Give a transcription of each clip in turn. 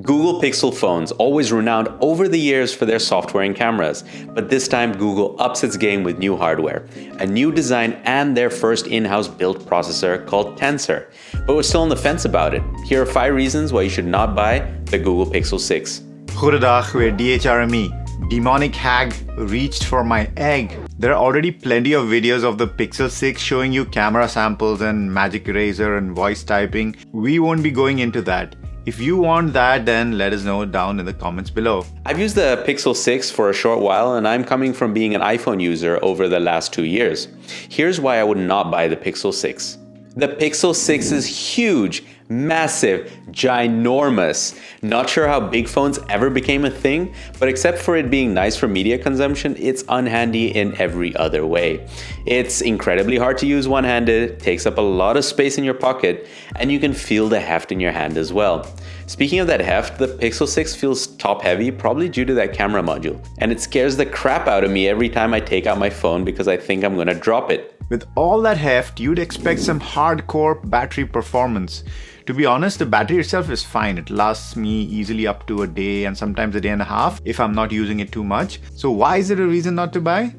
Google Pixel phones, always renowned over the years for their software and cameras, but this time Google ups its game with new hardware, a new design and their first in-house built processor called Tensor. But we're still on the fence about it. Here are 5 reasons why you should not buy the Google Pixel 6. Goedendag, weer DHRME. Demonic hag reached for my egg. There are already plenty of videos of the Pixel 6 showing you camera samples and magic eraser and voice typing. We won't be going into that. If you want that, then let us know down in the comments below. I've used the Pixel 6 for a short while, and I'm coming from being an iPhone user over the last 2 years. Here's why I would not buy the Pixel 6. The Pixel 6 is huge, massive, ginormous. Not sure how big phones ever became a thing, but except for it being nice for media consumption, it's unhandy in every other way. It's incredibly hard to use one-handed, takes up a lot of space in your pocket, and you can feel the heft in your hand as well. Speaking of that heft, the Pixel 6 feels top-heavy, probably due to that camera module. And it scares the crap out of me every time I take out my phone because I think I'm gonna drop it. With all that heft, you'd expect some hardcore battery performance. To be honest, the battery itself is fine. It lasts me easily up to a day and sometimes a day and a half if I'm not using it too much. So why is it a reason not to buy?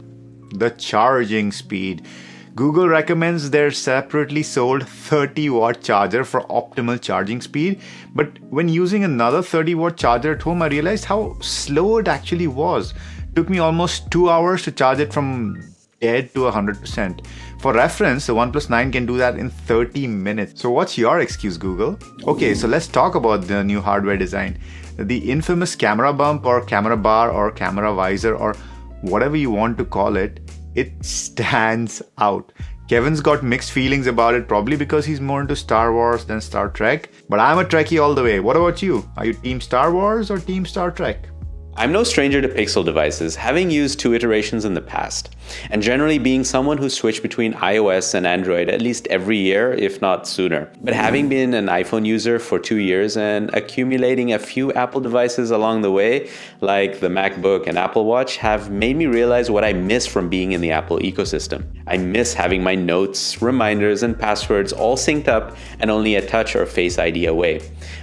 The charging speed. Google recommends their separately sold 30-watt charger for optimal charging speed. But when using another 30-watt charger at home, I realized how slow it actually was. It took me almost 2 hours to charge it from dead to 100%. For reference, the OnePlus 9 can do that in 30 minutes. So what's your excuse, Google? Okay, so let's talk about the new hardware design. The infamous camera bump or camera bar or camera visor or whatever you want to call it, it stands out. Kevin's got mixed feelings about it, probably because he's more into Star Wars than Star Trek. But I'm a Trekkie all the way. What about you? Are you team Star Wars or team Star Trek? I'm no stranger to Pixel devices, having used 2 iterations in the past, and generally being someone who switched between iOS and Android at least every year, if not sooner. But having been an iPhone user for 2 years and accumulating a few Apple devices along the way, like the MacBook and Apple Watch, have made me realize what I miss from being in the Apple ecosystem. I miss having my notes, reminders, and passwords all synced up and only a touch or Face ID away.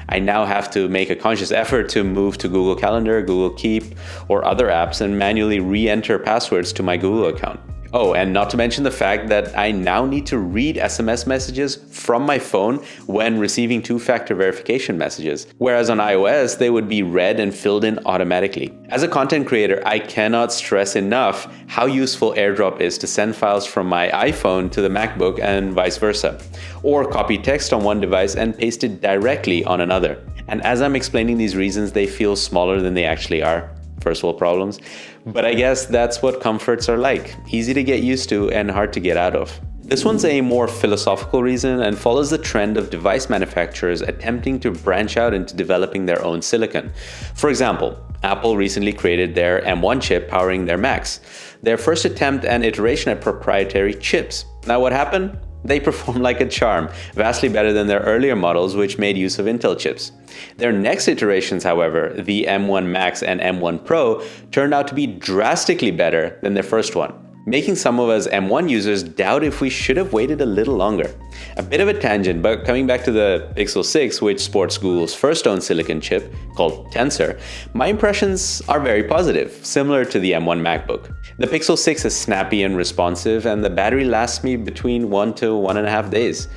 I now have to make a conscious effort to move to Google Calendar, Google Keep, or other apps and manually re-enter passwords to my Google account. Oh, and not to mention the fact that I now need to read SMS messages from my phone when receiving 2-factor verification messages, whereas on iOS they would be read and filled in automatically. As a content creator, I cannot stress enough how useful AirDrop is to send files from my iPhone to the MacBook and vice versa, or copy text on one device and paste it directly on another. And as I'm explaining these reasons, they feel smaller than they actually are. First world problems. But I guess that's what comforts are like. Easy to get used to and hard to get out of. This one's a more philosophical reason and follows the trend of device manufacturers attempting to branch out into developing their own silicon. For example, Apple recently created their M1 chip powering their Macs, their first attempt and iteration at proprietary chips. Now what happened? They performed like a charm, vastly better than their earlier models which made use of Intel chips. Their next iterations, however, the M1 Max and M1 Pro, turned out to be drastically better than their first one, making some of us M1 users doubt if we should have waited a little longer. A bit of a tangent, but coming back to the Pixel 6, which sports Google's first own silicon chip, called Tensor, my impressions are very positive, similar to the M1 MacBook. The Pixel 6 is snappy and responsive, and the battery lasts me between 1 to 1.5 days.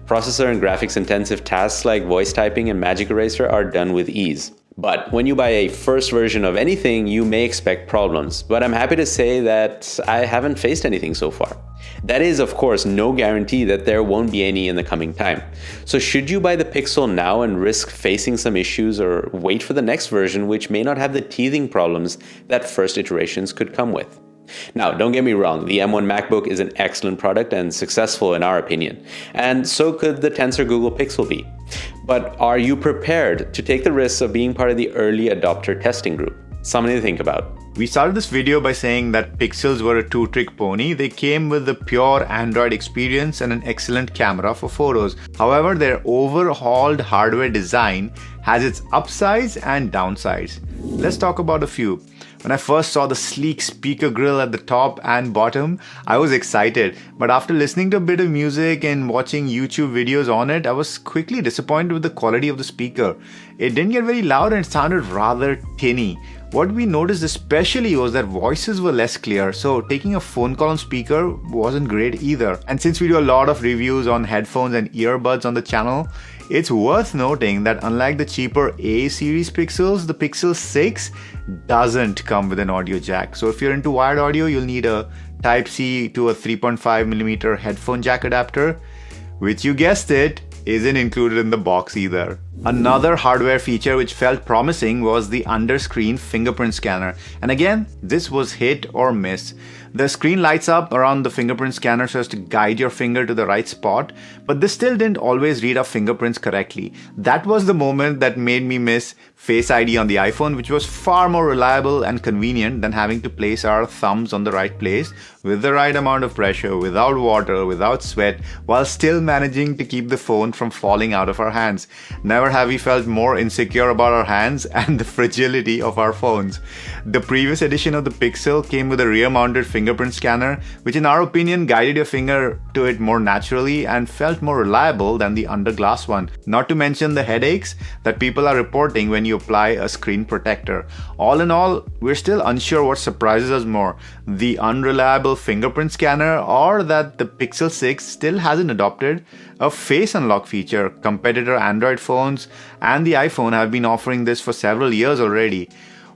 Processor and graphics intensive tasks like voice typing and magic eraser are done with ease. But when you buy a first version of anything, you may expect problems, but I'm happy to say that I haven't faced anything so far. That is, of course, no guarantee that there won't be any in the coming time. So should you buy the Pixel now and risk facing some issues, or wait for the next version which may not have the teething problems that first iterations could come with? Now, don't get me wrong, the M1 MacBook is an excellent product and successful in our opinion, and so could the Tensor Google Pixel be. But are you prepared to take the risks of being part of the early adopter testing group? Something to think about. We started this video by saying that Pixels were a two-trick pony. They came with the pure Android experience and an excellent camera for photos. However, their overhauled hardware design has its upsides and downsides. Let's talk about a few. When I first saw the sleek speaker grill at the top and bottom, I was excited. But after listening to a bit of music and watching YouTube videos on it, I was quickly disappointed with the quality of the speaker. It didn't get very loud and it sounded rather tinny. What we noticed especially was that voices were less clear, so taking a phone call on speaker wasn't great either. And since we do a lot of reviews on headphones and earbuds on the channel, it's worth noting that unlike the cheaper A series Pixels, the Pixel 6 doesn't come with an audio jack. So if you're into wired audio, you'll need a Type-C to a 3.5mm headphone jack adapter, which you guessed it, isn't included in the box either. Another hardware feature which felt promising was the under-screen fingerprint scanner. And again, this was hit or miss. The screen lights up around the fingerprint scanner so as to guide your finger to the right spot, but this still didn't always read our fingerprints correctly. That was the moment that made me miss Face ID on the iPhone, which was far more reliable and convenient than having to place our thumbs on the right place with the right amount of pressure, without water, without sweat, while still managing to keep the phone from falling out of our hands. Never have we felt more insecure about our hands and the fragility of our phones. The previous edition of the Pixel came with a rear-mounted fingerprint scanner, which in our opinion guided your finger to it more naturally and felt more reliable than the under-glass one. Not to mention the headaches that people are reporting when you apply a screen protector. All in all, we're still unsure what surprises us more, the unreliable fingerprint scanner or that the Pixel 6 still hasn't adopted a face unlock feature. Competitor Android phones and the iPhone have been offering this for several years already.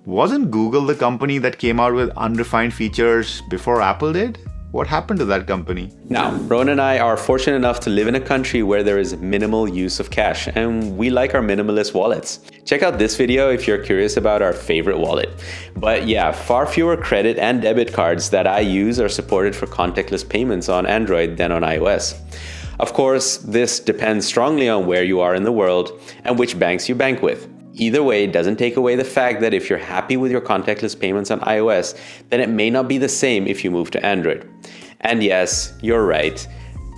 Wasn't Google the company that came out with unrefined features before Apple did? What happened to that company? Now, Rowan and I are fortunate enough to live in a country where there is minimal use of cash, and we like our minimalist wallets. Check out this video if you're curious about our favorite wallet. But yeah, far fewer credit and debit cards that I use are supported for contactless payments on Android than on iOS. Of course, this depends strongly on where you are in the world and which banks you bank with. Either way, it doesn't take away the fact that if you're happy with your contactless payments on iOS, then it may not be the same if you move to Android. And yes, you're right.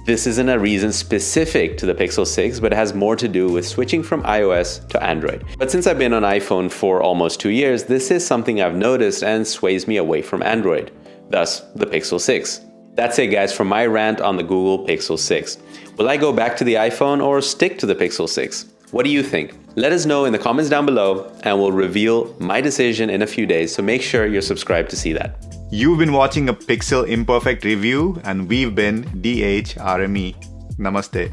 This isn't a reason specific to the Pixel 6, but it has more to do with switching from iOS to Android. But since I've been on iPhone for almost 2 years, this is something I've noticed and sways me away from Android. Thus, the Pixel 6. That's it guys for my rant on the Google Pixel 6. Will I go back to the iPhone or stick to the Pixel 6? What do you think? Let us know in the comments down below and we'll reveal my decision in a few days, so make sure you're subscribed to see that. You've been watching a Pixel Imperfect review and we've been DHRME. Namaste.